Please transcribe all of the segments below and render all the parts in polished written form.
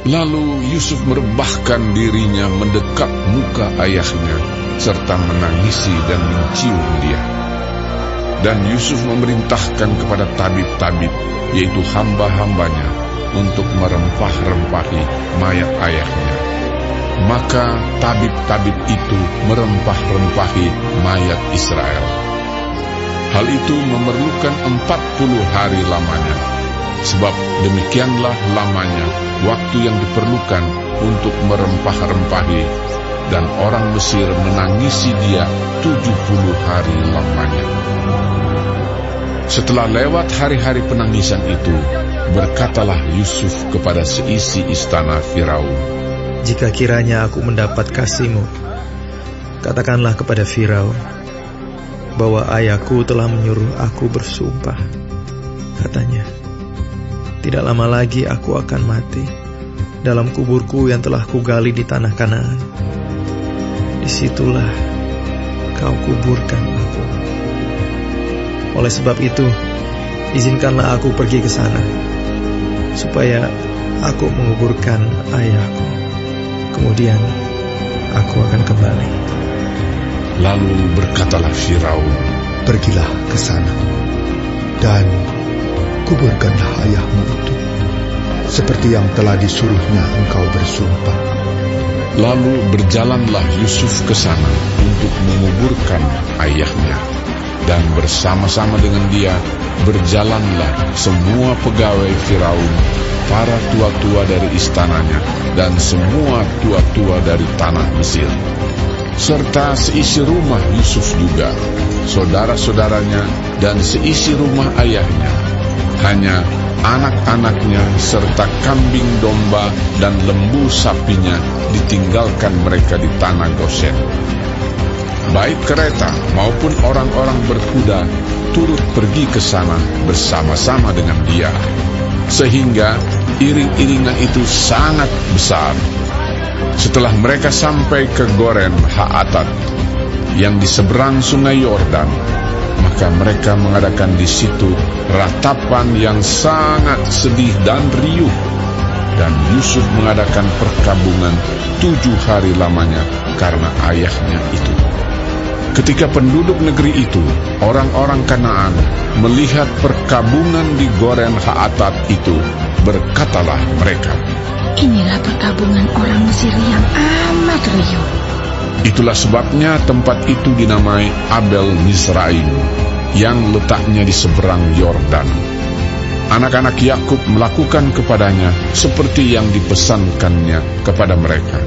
Lalu Yusuf merebahkan dirinya mendekat muka ayahnya, serta menangisi dan mencium dia. Dan Yusuf memerintahkan kepada tabib-tabib, yaitu hamba-hambanya, untuk merempah-rempahi mayat ayahnya. Maka tabib-tabib itu merempah-rempahi mayat Israel. Hal itu memerlukan 40 hari lamanya, sebab demikianlah lamanya waktu yang diperlukan untuk merempah-rempahi, dan orang Mesir menangisi dia 70 hari lamanya. Setelah lewat hari-hari penangisan itu, berkatalah Yusuf kepada seisi istana Firaun, "Jika kiranya aku mendapat kasih-Mu, katakanlah kepada Firaun bahwa ayahku telah menyuruh aku bersumpah. Katanya, tidak lama lagi aku akan mati dalam kuburku yang telah kugali di tanah Kanaan. Disitulah kau kuburkan aku. Oleh sebab itu, izinkanlah aku pergi ke sana, supaya aku menguburkan ayahku. Kemudian aku akan kembali." Lalu berkatalah Firaun, "Pergilah ke sana, dan kuburkanlah ayahmu itu, seperti yang telah disuruhnya engkau bersumpah." Lalu berjalanlah Yusuf ke sana untuk menguburkan ayahnya. Dan bersama-sama dengan dia berjalanlah semua pegawai Firaun, para tua-tua dari istananya, dan semua tua-tua dari tanah Mesir, serta seisi rumah Yusuf juga, saudara-saudaranya, dan seisi rumah ayahnya. Hanya anak-anaknya serta kambing domba dan lembu sapinya ditinggalkan mereka di tanah Gosen. Baik kereta maupun orang-orang berkuda turut pergi ke sana bersama-sama dengan dia, sehingga iring-iringan itu sangat besar. Setelah mereka sampai ke Goren Haatat yang di seberang sungai Yordan, maka mereka mengadakan di situ ratapan yang sangat sedih dan riuh. Dan Yusuf mengadakan perkabungan 7 hari lamanya karena ayahnya itu. Ketika penduduk negeri itu, orang-orang Kanaan, melihat perkabungan di Goren Haatat itu, berkatalah mereka, "Inilah perkabungan orang Mesir yang amat riuh." Itulah sebabnya tempat itu dinamai Abel Mizraim, yang letaknya di seberang Yordan. Anak-anak Yakub melakukan kepadanya seperti yang dipesankannya kepada mereka.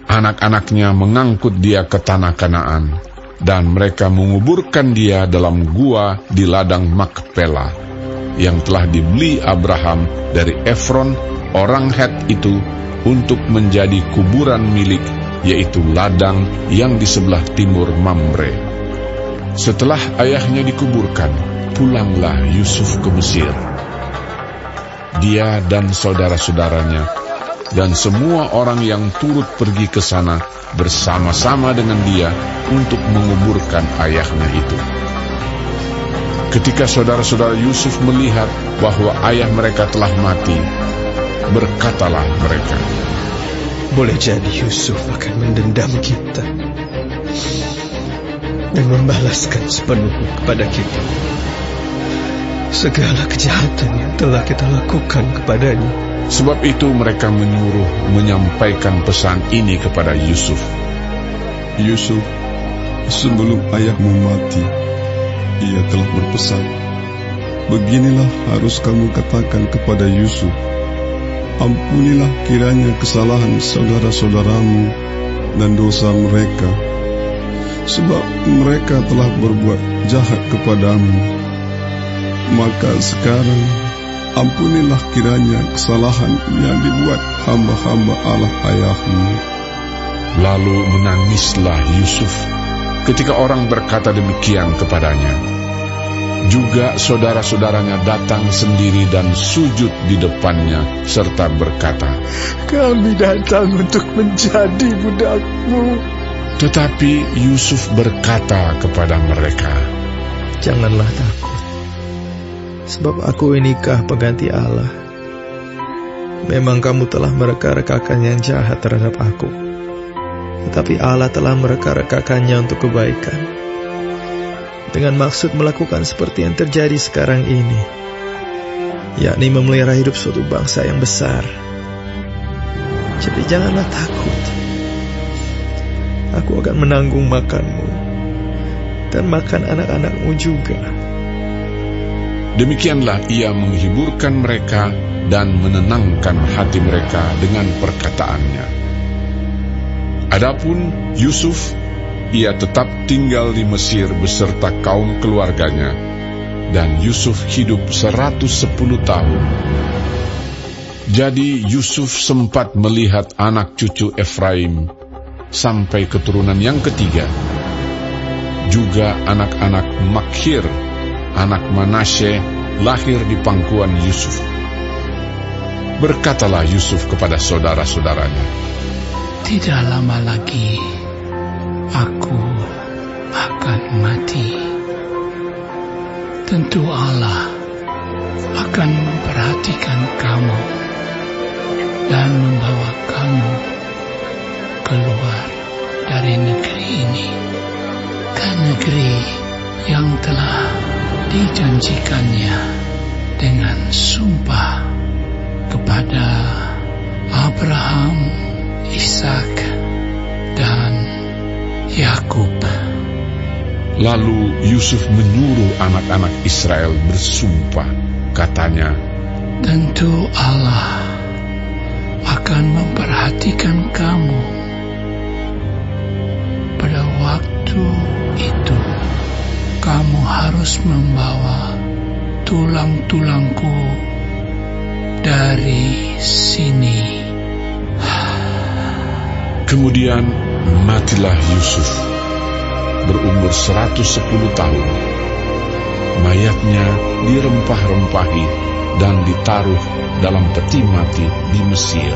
Anak-anaknya mengangkut dia ke tanah Kanaan, dan mereka menguburkan dia dalam gua di ladang Makpela, yang telah dibeli Abraham dari Efron, orang Het itu, untuk menjadi kuburan milik, yaitu ladang yang di sebelah timur Mamre. Setelah ayahnya dikuburkan, pulanglah Yusuf ke Mesir. Dia dan saudara-saudaranya dan semua orang yang turut pergi ke sana bersama-sama dengan dia untuk menguburkan ayahnya itu. Ketika saudara-saudara Yusuf melihat bahwa ayah mereka telah mati, berkatalah mereka, Boleh jadi Yusuf akan mendendam kita dan membalaskan sepenuhnya kepada kita segala kejahatan yang telah kita lakukan kepadanya. Sebab itu mereka menyuruh menyampaikan pesan ini kepada Yusuf. Yusuf, sebelum ayahmu mati, ia telah berpesan, beginilah harus kamu katakan kepada Yusuf, ampunilah kiranya kesalahan saudara-saudaramu dan dosa mereka, sebab mereka telah berbuat jahat kepadamu. Maka sekarang ampunilah kiranya kesalahan yang dibuat hamba-hamba Allah ayahmu. Lalu menangislah Yusuf ketika orang berkata demikian kepadanya. Juga saudara-saudaranya datang sendiri dan sujud di depannya serta berkata, Kami datang untuk menjadi budakmu. Tetapi Yusuf berkata kepada mereka, Janganlah takut, sebab aku inikah pengganti Allah. Memang kamu telah mereka-rekakan yang jahat terhadap aku, tetapi Allah telah mereka-rekakannya untuk kebaikan, dengan maksud melakukan seperti yang terjadi sekarang ini, yakni memelihara hidup suatu bangsa yang besar. Jadi janganlah takut. Aku akan menanggung makanmu dan makan anak-anakmu juga. Demikianlah ia menghiburkan mereka dan menenangkan hati mereka dengan perkataannya. Adapun Yusuf, ia tetap tinggal di Mesir beserta kaum keluarganya, dan Yusuf hidup 110 tahun. Jadi Yusuf sempat melihat anak cucu Efraim sampai keturunan yang ketiga, juga anak-anak Makhir, anak Manasye, lahir di pangkuan Yusuf. Berkatalah Yusuf kepada saudara-saudaranya, "Tidak lama lagi aku akan mati. Tentu Allah akan memperhatikan kamu dan membawa kamu keluar dari negeri ini ke negeri yang telah dijanjikannya dengan sumpah kepada Abraham, Ishak, dan Yakub." Lalu Yusuf menyuruh anak-anak Israel bersumpah, katanya, "Tentu Allah akan memperhatikan kamu. Pada waktu itu, kamu harus membawa tulang-tulangku dari sini." Kemudian matilah Yusuf, berumur 110 tahun. Mayatnya dirempah-rempahi dan ditaruh dalam peti mati di Mesir.